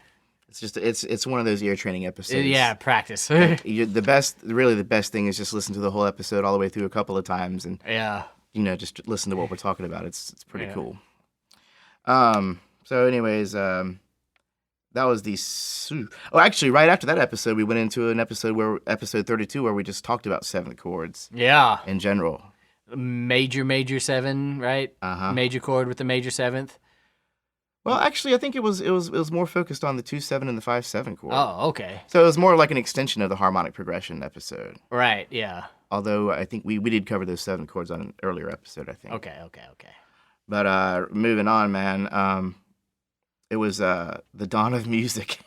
It's just it's one of those ear training episodes. Yeah, practice. The best thing is just listen to the whole episode all the way through a couple of times and Yeah. Just listen to what we're talking about. It's pretty Yeah. cool. So anyways, that was the actually right after that episode we went into episode 32 where we just talked about 7th chords Yeah. in general. Major 7, right? Major chord with the major 7th. Well, actually, I think it was more focused on the 2/7 and the 5/7 chord. Oh, okay. So it was more like an extension of the harmonic progression episode. Right, yeah. Although I think we did cover those 7 chords on an earlier episode, I think. Okay. But moving on, man. It was the dawn of music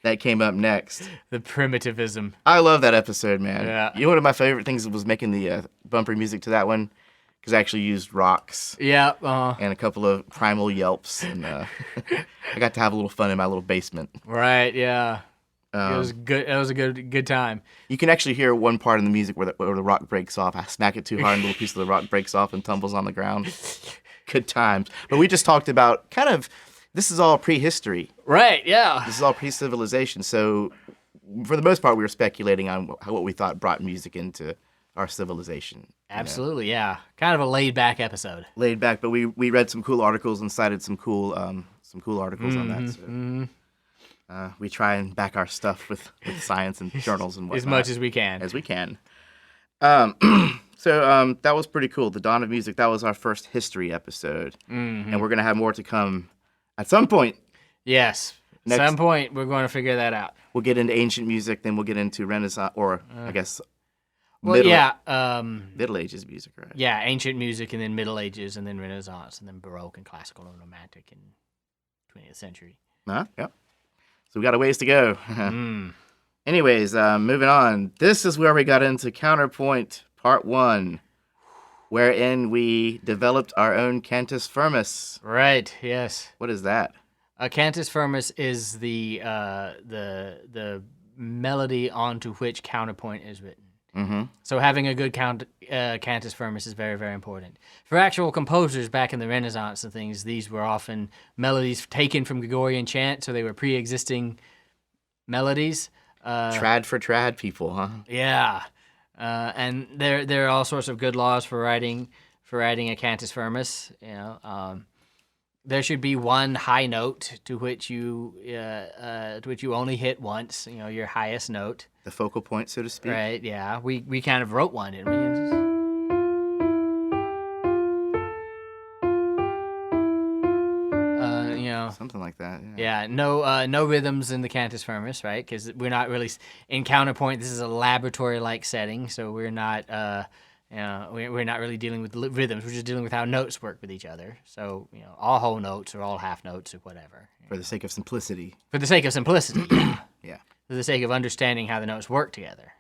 that came up next. The primitivism. I love that episode, man. Yeah. One of my favorite things was making the bumper music to that one. Because I actually used rocks Yeah. and a couple of primal yelps, and I got to have a little fun in my little basement. Right. Yeah. It was good. It was a good time. You can actually hear one part in the music where the rock breaks off. I smack it too hard, and a little piece of the rock breaks off and tumbles on the ground. Good times. But we just talked about this is all prehistory. Right. Yeah. This is all pre-civilization. So for the most part, we were speculating on what we thought brought music into our civilization. Absolutely. Yeah. Kind of a laid back episode. Laid back, but we read some cool articles and cited some cool articles on that. So, we try and back our stuff with science and journals and whatnot. As much as we can. As we can. So that was pretty cool. The Dawn of Music, that was our first history episode. And we're going to have more to come at some point. Yes. At some point, we're going to figure that out. We'll get into ancient music, then we'll get into Renaissance, or I guess Middle Ages music, right? Yeah, ancient music, and then Middle Ages, and then Renaissance, and then Baroque and Classical and Romantic and 20th century. Yep. So we got a ways to go. Anyways, moving on. This is where we got into Counterpoint Part 1, wherein we developed our own cantus firmus. Right, yes. What is that? A cantus firmus is the melody onto which counterpoint is written. So having a good cantus firmus is very, very important. For actual composers back in the Renaissance and things, these were often melodies taken from Gregorian chant, so they were pre-existing melodies. Trad for trad people, huh? Yeah. And there are all sorts of good laws for writing a cantus firmus. There should be one high note to which you only hit once. Your highest note. The focal point, so to speak. Right. Yeah. We kind of wrote one, didn't we? something like that. Yeah, no rhythms in the cantus firmus, right? Because we're not really in counterpoint. This is a laboratory-like setting, so we're not, we're not really dealing with rhythms. We're just dealing with how notes work with each other. So all whole notes or all half notes or whatever. For the sake of simplicity. For the sake of simplicity, yeah. Yeah. For the sake of understanding how the notes work together.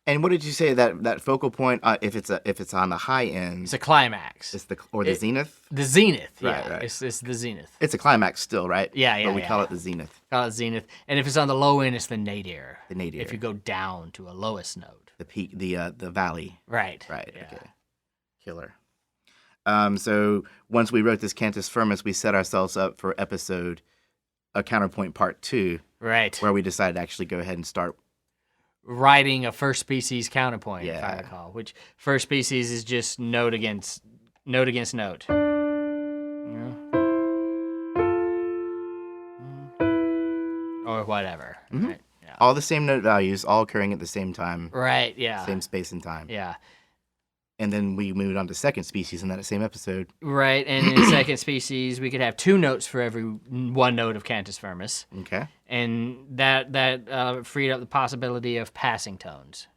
And what did you say that focal point? If it's on the high end, It's a climax. it's the zenith. The zenith, yeah. Right. It's the zenith. It's a climax still, right? Yeah, But we call it the zenith. Call it zenith. And if it's on the low end, it's the nadir. The nadir. If you go down to a lowest note. The peak, the valley. Right. Right. Yeah. Okay. Killer. So once we wrote this cantus firmus, we set ourselves up for a counterpoint part 2, Right. where we decided to actually go ahead and start. Writing a first species counterpoint, if I Yeah. recall. Which first species is just note against note. Or whatever. Mhm. Right. Yeah. All the same note values, all occurring at the same time, Right, yeah. same space and time. Yeah. And then we moved on to second species in that same episode. Right, and in second species, we could have 2 notes for every one note of cantus firmus. Okay. And that freed up the possibility of passing tones.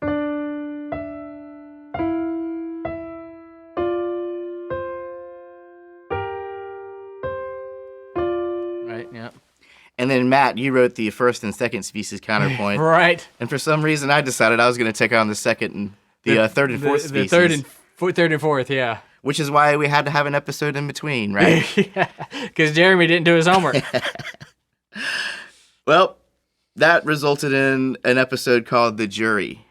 Right, yeah. And then Matt, you wrote the first and second species counterpoint. Right. And for some reason, I decided I was going to take on the second and the third and fourth species. The third and fourth, yeah. Which is why we had to have an episode in between, right? Yeah, because Jeremy didn't do his homework. Well, that resulted in an episode called The Jury.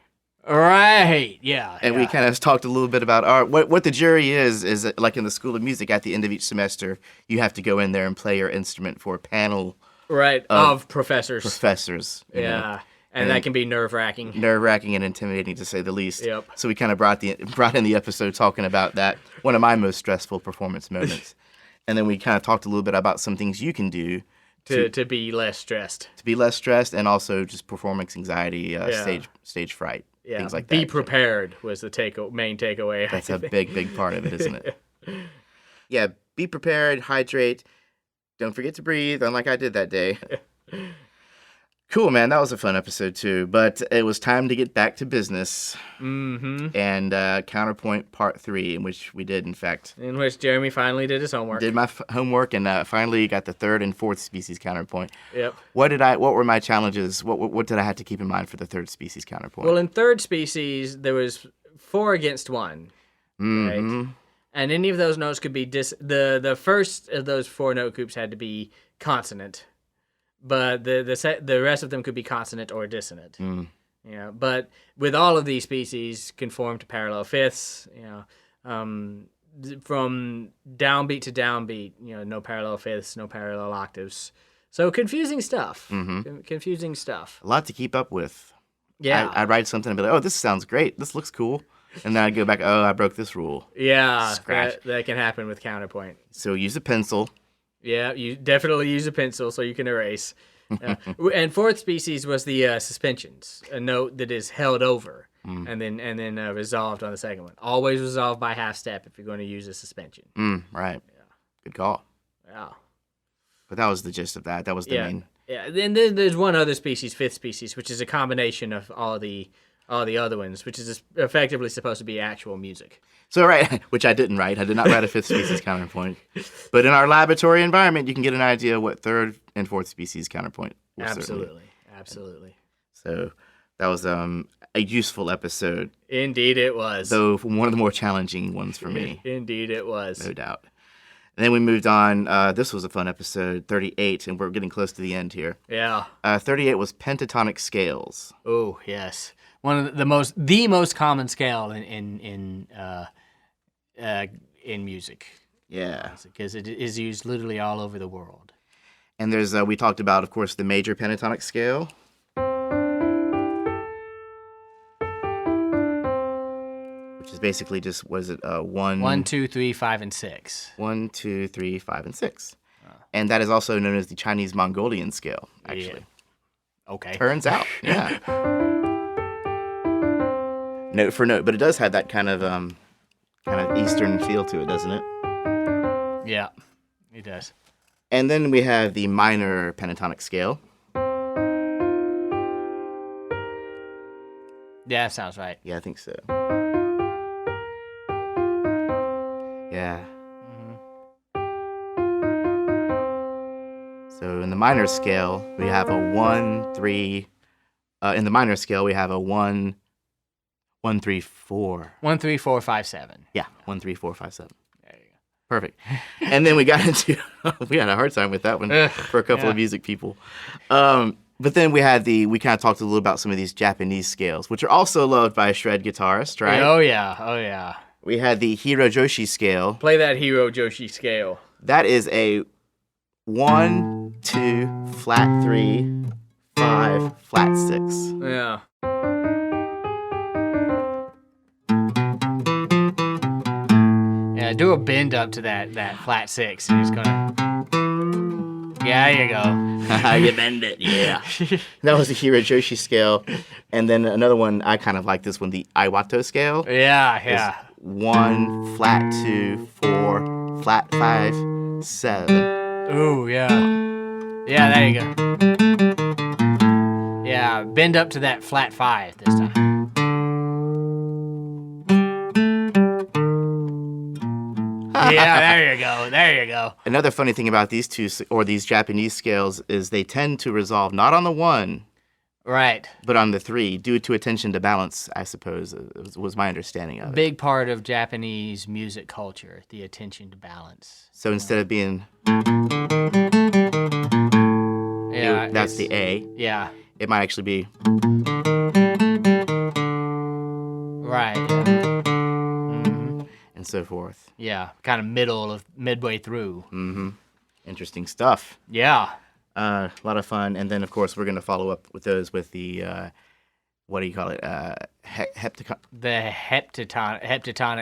Right, yeah. And we kind of talked a little bit about what the jury is like in the School of Music at the end of each semester, you have to go in there and play your instrument for a panel of professors. professors. you know. Yeah, and that can be nerve-wracking. Nerve-wracking and intimidating, to say the least. Yep. So we kind of brought in the episode talking about that, one of my most stressful performance moments. And then we kind of talked a little bit about some things you can do To be less stressed. to be less stressed, and also just performance anxiety, stage fright, Yeah. things like that. Be prepared was the main takeaway. That's a big part of it, isn't it? Yeah, be prepared, hydrate, don't forget to breathe, unlike I did that day. Cool, man. That was a fun episode, too. But it was time to get back to business. Mm-hmm. And Counterpoint Part 3, in which we did, in fact, In which Jeremy finally did his homework. did my homework and finally got the third and fourth species counterpoint. Yep. What were my challenges? What did I have to keep in mind for the third species counterpoint? Well, in third species, there was 4 against 1. Mhm. Right? And any of those notes could be the first of those 4 note groups had to be consonant, but the rest of them could be consonant or dissonant. Mm. Yeah, but with all of these species conform to parallel fifths. From downbeat to downbeat. No parallel fifths, no parallel octaves. So confusing stuff. Mhm. Confusing stuff. A lot to keep up with. Yeah. I'd write something and be like, oh, this sounds great. This looks cool. And then I'd go back, oh, I broke this rule. Yeah, Scratch. that can happen with counterpoint. So use a pencil. Yeah, you definitely use a pencil so you can erase. And fourth species was the suspensions, a note that is held over and then resolved on the second one. Always resolved by half step if you're going to use a suspension. Right. Yeah. Good call. Yeah. But that was the gist of that. That was the main. Yeah. Then there's one other species, fifth species, which is a combination of all the other ones, which is effectively supposed to be actual music. So, right, which I didn't write. I did not write a fifth species counterpoint. But in our laboratory environment, you can get an idea what third and fourth species counterpoint will certainly. Absolutely. So that was a useful episode, Indeed it was. though one of the more challenging ones for me, Indeed it was. no doubt. And then we moved on. This was a fun episode, 38, and we're getting close to the end here. Yeah. 38 was pentatonic scales. Oh, yes. One of the most common scale in music. Yeah. Because it is used literally all over the world. And there's we talked about, of course, the major pentatonic scale. Which is basically just, was it 1, 1, 2, 3, 5, and 6. 1, 2, 3, 5, and 6. And that is also known as the Chinese Mongolian scale, actually. Yeah. Okay. Turns out, yeah. Note for note, but it does have that kind of Eastern feel to it, doesn't it? Yeah, it does. And then we have the minor pentatonic scale. Yeah, that sounds right. Yeah, I think so. Yeah. So in the minor scale, we have a 1, 3. In the minor scale, we have a 1, 1, 3, 4. 1, 3, 4, 5, 7. Yeah, 1, 3, 4, 5, 7. There you go. Perfect. And then we got into, we had a hard time with that one for a couple of music people. But then we kind of talked a little about some of these Japanese scales, which are also loved by a shred guitarist, right? Oh yeah. We had the Hirojoshi scale. Play that Hiro Joshi scale. That is a 1, 2, flat 3, 5, flat 6. Yeah. Yeah, do a bend up to that flat 6. And it's gonna. Yeah, there you go. You bend it, yeah. That was the Hirojoshi scale. And then another one, I kind of like this one, the Iwato scale. Yeah. 1, flat 2, 4, flat 5, 7. Ooh, yeah. Yeah, there you go. Yeah, bend up to that flat 5 this time. Yeah, there you go. Another funny thing about these Japanese scales is they tend to resolve not on the 1, right, but on the 3, due to attention to balance, I suppose, was my understanding of it. Big part of Japanese music culture, the attention to balance. So instead of being... Yeah, that's the A. Yeah. It might actually be... Right, yeah. And so forth. Yeah, kind of midway through. Interesting stuff. Yeah. A lot of fun. And then, of course, we're going to follow up with those with the, what do you call it? The heptatonic,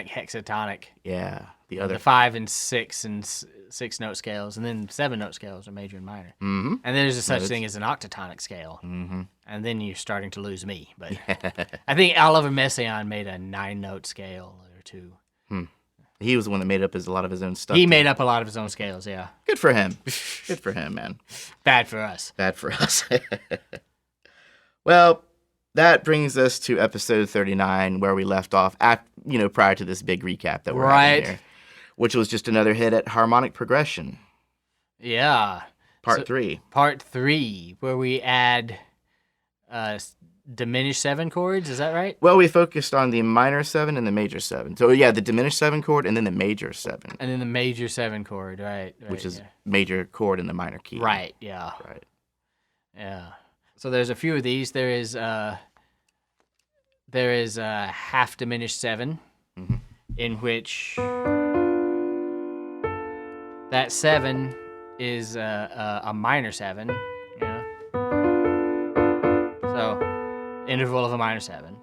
hexatonic. Yeah, the other. The 5 and 6 and 6 note scales, and then 7 note scales are major and minor. And there's a such thing as an octatonic scale. And then you're starting to lose me. But I think Oliver Messiaen made a 9 note scale or 2. He was the one that made up a lot of his own stuff. He made up a lot of his own scales, yeah. Good for him. Good for him, man. Bad for us. Bad for us. Well, that brings us to episode 39, where we left off, prior to this big recap that we're having here, which was just another hit at harmonic progression. Yeah. Part 3. Part 3, where we add diminished 7 chords, is that right? Well, we focused on the minor 7 and the major 7. So, yeah, the diminished 7 chord and then the major 7. And then the major 7 chord, right. Which is major chord in the minor key. Right, yeah. Right. Yeah. So there's a few of these. There is half diminished 7, in which that 7 is a minor 7, yeah. So interval of a minor 7.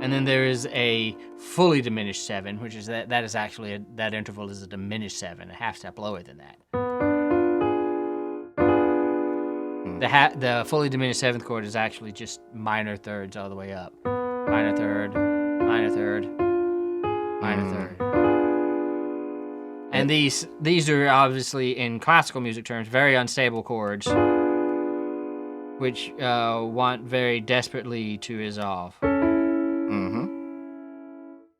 And then there is a fully diminished 7, which is that is actually that interval is a diminished 7, a half step lower than that. The fully diminished 7th chord is actually just minor thirds all the way up. Minor third, minor third, minor third. And these are obviously, in classical music terms, very unstable chords, which want very desperately to resolve.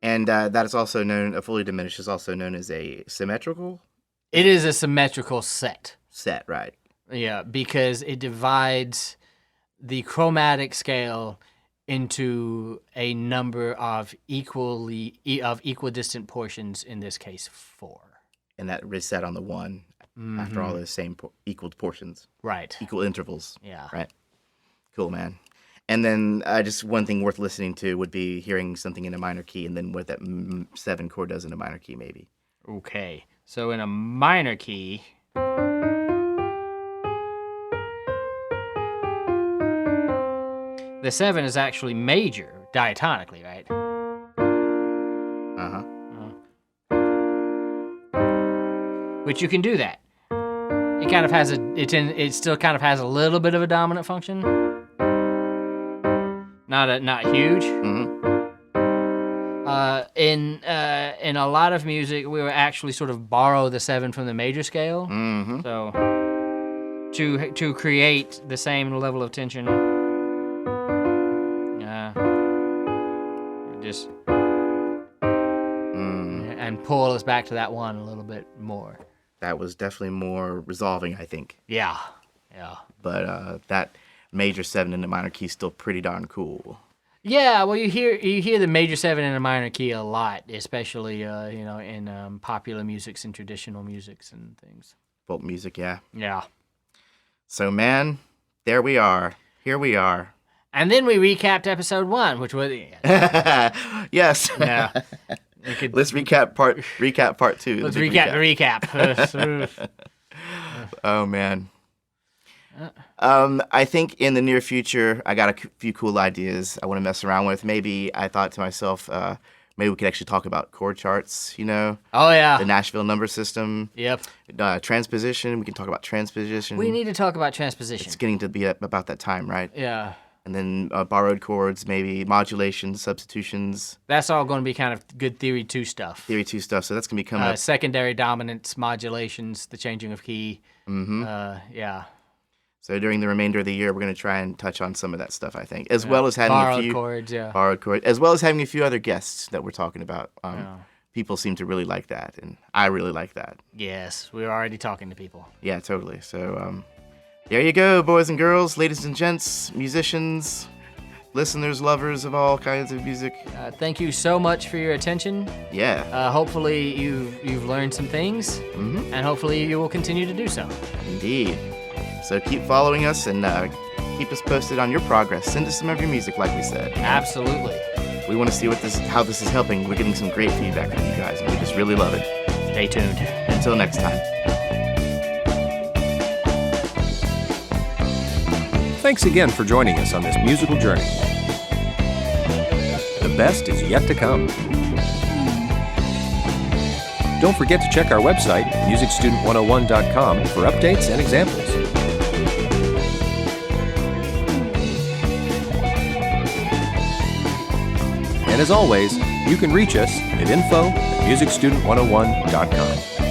And that is also known, a fully diminished is also known as a symmetrical? It is a symmetrical set. Set, right. Yeah, because it divides the chromatic scale into a number of equidistant portions, in this case 4. And that is set on the 1 after all those same equal portions. Right. Equal intervals. Yeah. Right. Cool, man. And then just one thing worth listening to would be hearing something in a minor key and then what that 7 chord does in a minor key, maybe. Okay. So in a minor key, the 7 is actually major diatonically, right? Which you can do that. It kind of has it still kind of has a little bit of a dominant function. Not huge. In a lot of music, we would actually sort of borrow the 7 from the major scale. Mm-hmm. So to create the same level of tension, just and pull us back to that one a little bit more. That was definitely more resolving, I think. Yeah. But that major 7 in the minor key is still pretty darn cool. Yeah, well, you hear the major 7 in a minor key a lot, especially in popular musics and traditional musics and things. Folk music, yeah. Yeah. So, man, there we are. Here we are. And then we recapped episode 1, which was Yes. yeah. Let's recap part 2. Let's recap the recap. Oh man. I think in the near future, I got a few cool ideas I want to mess around with. Maybe I thought to myself, maybe we could actually talk about chord charts, Oh, yeah. the Nashville number system. Yep. Transposition, we can talk about transposition. We need to talk about transposition. It's getting to be about that time, right? Yeah. And then borrowed chords, maybe modulations, substitutions. That's all going to be kind of good Theory 2 stuff. Theory 2 stuff, so that's going to be coming up. Secondary dominance, modulations, the changing of key. Mm-hmm. Yeah. So during the remainder of the year, we're going to try and touch on some of that stuff, I think, as well as having borrowed chords, borrowed chords, as well as having a few other guests that we're talking about. People seem to really like that, and I really like that. Yes, we're already talking to people. Yeah, totally. So there you go, boys and girls, ladies and gents, musicians, listeners, lovers of all kinds of music. Thank you so much for your attention. Yeah. Hopefully you've learned some things, and hopefully you will continue to do so. Indeed. So keep following us and keep us posted on your progress. Send us some of your music, like we said. Absolutely. We want to see how this is helping. We're getting some great feedback from you guys, and we just really love it. Stay tuned. Until next time. Thanks again for joining us on this musical journey. The best is yet to come. Don't forget to check our website, musicstudent101.com, for updates and examples. And as always, you can reach us at info@musicstudent101.com.